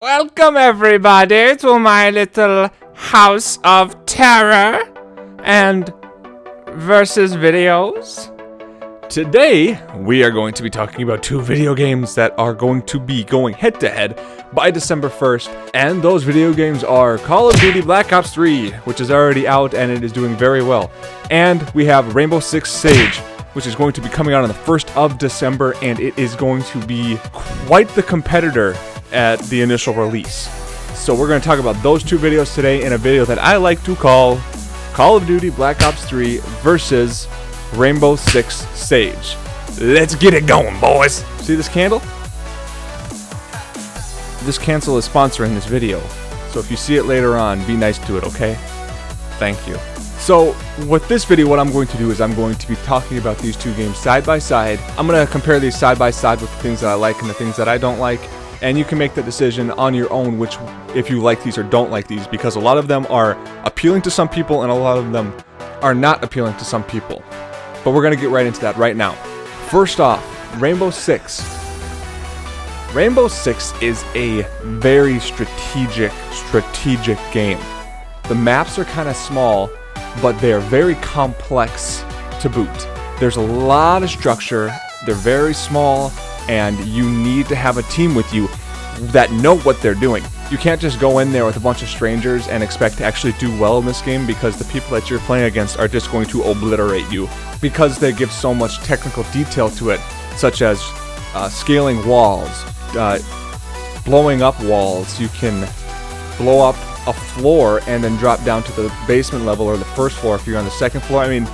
Welcome everybody to my little house of terror and versus videos. Today, we are going to be talking about two video games that are going to be going head to head by December 1st. And those video games are Call of Duty Black Ops 3, which is already out and it is doing very well. And we have Rainbow Six Siege, which is going to be coming out on the 1st of December, and it is going to be quite the competitor at the initial release. So we're going to talk about those two videos today in a video that I like to call Call of Duty Black Ops 3 versus Rainbow Six Siege. Let's get it going, boys! See this candle? This cancel is sponsoring this video, so if you see it later on, be nice to it, okay? Thank you. So, with this video, what I'm going to do is I'm going to be talking about these two games side by side. I'm going to compare these side by side with the things that I like and the things that I don't like. And you can make the decision on your own if you like these or don't like these, because a lot of them are appealing to some people and a lot of them are not appealing to some people. But we're going to get right into that right now. First off, Rainbow Six. Rainbow Six is a very strategic game. The maps are kind of small, but they're very complex to boot. There's a lot of structure, they're very small, and you need to have a team with you that know what they're doing. You can't just go in there with a bunch of strangers and expect to actually do well in this game, because the people that you're playing against are just going to obliterate you, because they give so much technical detail to it, such as scaling walls, blowing up walls. You can blow up a floor and then drop down to the basement level or the first floor if you're on the second floor. I mean,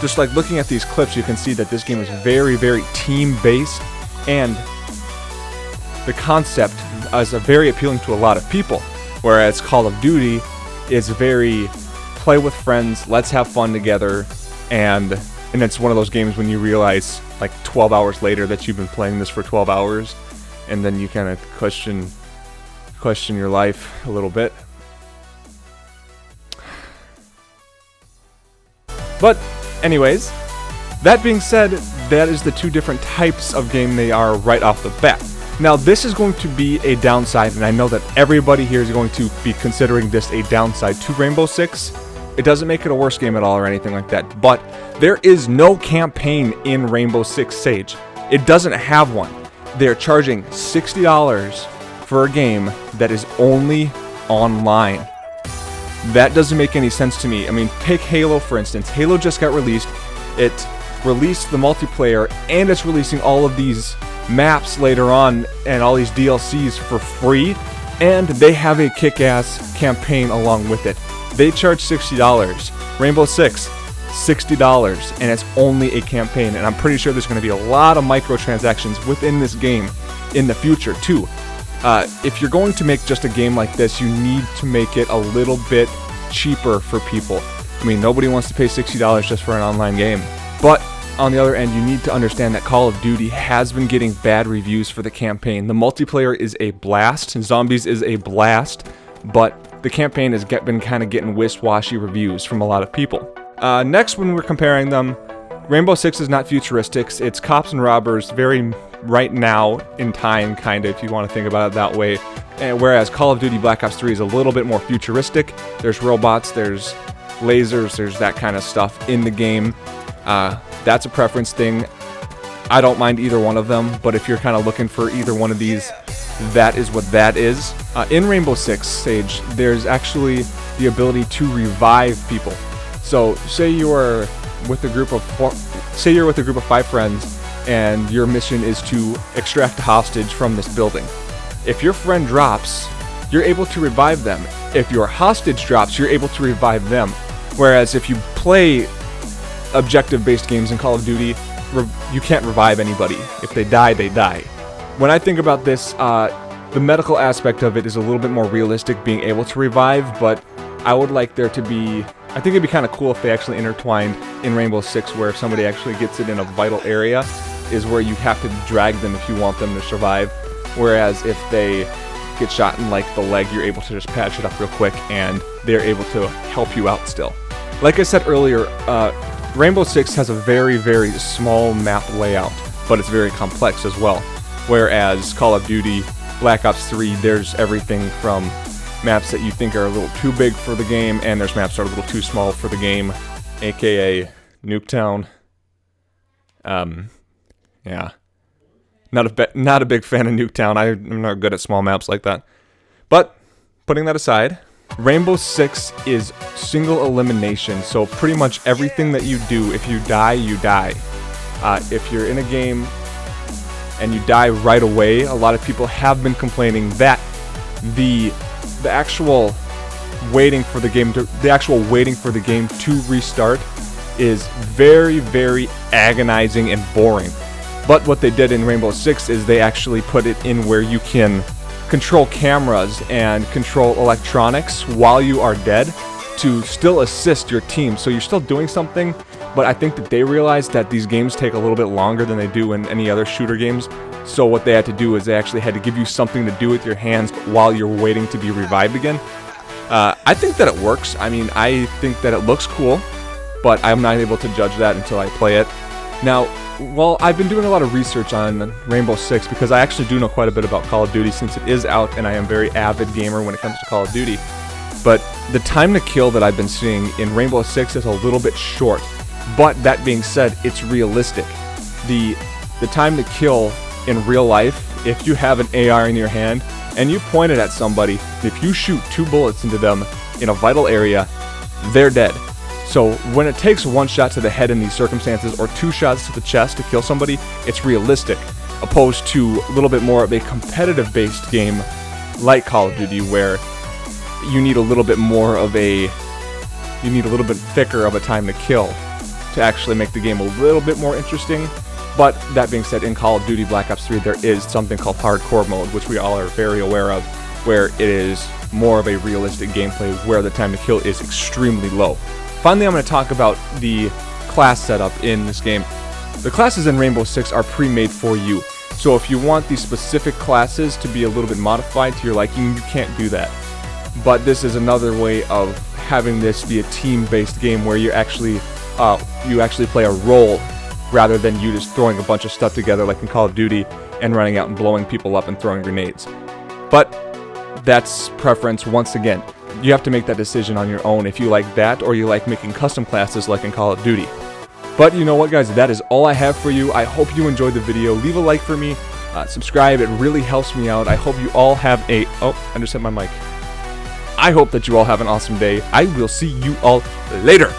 just like looking at these clips, you can see that this game is very, very team-based. And the concept is very appealing to a lot of people, whereas Call of Duty is very play with friends, let's have fun together, and it's one of those games when you realize like 12 hours later that you've been playing this for 12 hours, and then you kind of question your life a little bit. But anyways, that being said, that is the two different types of game they are right off the bat. Now, this is going to be a downside, and I know that everybody here is going to be considering this a downside to Rainbow Six. It doesn't make it a worse game at all or anything like that, but there is no campaign in Rainbow Six Siege. It doesn't have one. They're charging $60 for a game that is only online. That doesn't make any sense to me. I mean, take Halo for instance. Halo just got released. It released the multiplayer, and it's releasing all of these maps later on and all these DLCs for free, and they have a kick-ass campaign along with it. They charge $60. Rainbow Six, $60, and it's only a campaign, and I'm pretty sure there's going to be a lot of microtransactions within this game in the future too. If you're going to make just a game like this, you need to make it a little bit cheaper for people. I mean, nobody wants to pay $60 just for an online game. But on the other end, you need to understand that Call of Duty has been getting bad reviews for the campaign. The multiplayer is a blast, and Zombies is a blast, but the campaign has been kind of getting wishy-washy reviews from a lot of people. Next, when we're comparing them, Rainbow Six is not futuristic. It's cops and robbers, very right now in time, kind of, if you want to think about it that way. And whereas Call of Duty Black Ops 3 is a little bit more futuristic. There's robots, there's lasers, there's that kind of stuff in the game. That's a preference thing. I don't mind either one of them, but if you're kind of looking for either one of these, that is what that is. In Rainbow Six Siege, there's actually the ability to revive people. So say you're with a group of 5 friends, and your mission is to extract a hostage from this building. If your friend drops, you're able to revive them. If your hostage drops, you're able to revive them. Whereas if you play objective-based games in Call of Duty, you can't revive anybody. If they die, they die. When I think about this, the medical aspect of it is a little bit more realistic, being able to revive, but I would like there to be... I think it'd be kind of cool if they actually intertwined in Rainbow Six, where if somebody actually gets it in a vital area, is where you have to drag them if you want them to survive. Whereas if they get shot in like the leg, you're able to just patch it up real quick, and they're able to help you out still. Like I said earlier, Rainbow Six has a very, very small map layout, but it's very complex as well. Whereas Call of Duty Black Ops 3, there's everything from maps that you think are a little too big for the game, and there's maps that are a little too small for the game, aka Nuketown. Yeah. Not a big fan of Nuketown. I'm not good at small maps like that. But, putting that aside, Rainbow Six is single elimination, so pretty much everything that you do, if you die, you die. If you're in a game and you die right away, a lot of people have been complaining that the actual waiting for the game to restart is very, very agonizing and boring. But what they did in Rainbow Six is they actually put it in where you can control cameras and control electronics while you are dead to still assist your team. So you're still doing something, but I think that they realized that these games take a little bit longer than they do in any other shooter games. So what they had to do is they actually had to give you something to do with your hands while you're waiting to be revived again. I think that it works. I mean, I think that it looks cool, but I'm not able to judge that until I play it. Now, well, I've been doing a lot of research on Rainbow Six because I actually do know quite a bit about Call of Duty since it is out, and I am a very avid gamer when it comes to Call of Duty. But the time to kill that I've been seeing in Rainbow Six is a little bit short. But that being said, it's realistic. The time to kill in real life, if you have an AR in your hand and you point it at somebody, if you shoot 2 bullets into them in a vital area, they're dead. So when it takes 1 shot to the head in these circumstances or 2 shots to the chest to kill somebody, it's realistic, opposed to a little bit more of a competitive based game like Call of Duty, where you need a little bit thicker of a time to kill to actually make the game a little bit more interesting. But that being said, in Call of Duty Black Ops 3 there is something called hardcore mode, which we all are very aware of, where it is more of a realistic gameplay where the time to kill is extremely low. Finally, I'm going to talk about the class setup in this game. The classes in Rainbow Six are pre-made for you. So if you want these specific classes to be a little bit modified to your liking, you can't do that. But this is another way of having this be a team-based game where you actually play a role rather than you just throwing a bunch of stuff together like in Call of Duty and running out and blowing people up and throwing grenades. But that's preference once again. You have to make that decision on your own if you like that or you like making custom classes like in Call of Duty. But you know what, guys, that is all I have for you. I hope you enjoyed the video. Leave a like for me. Subscribe. It really helps me out. I hope you all have a... Oh, I just hit my mic. I hope that you all have an awesome day. I will see you all later.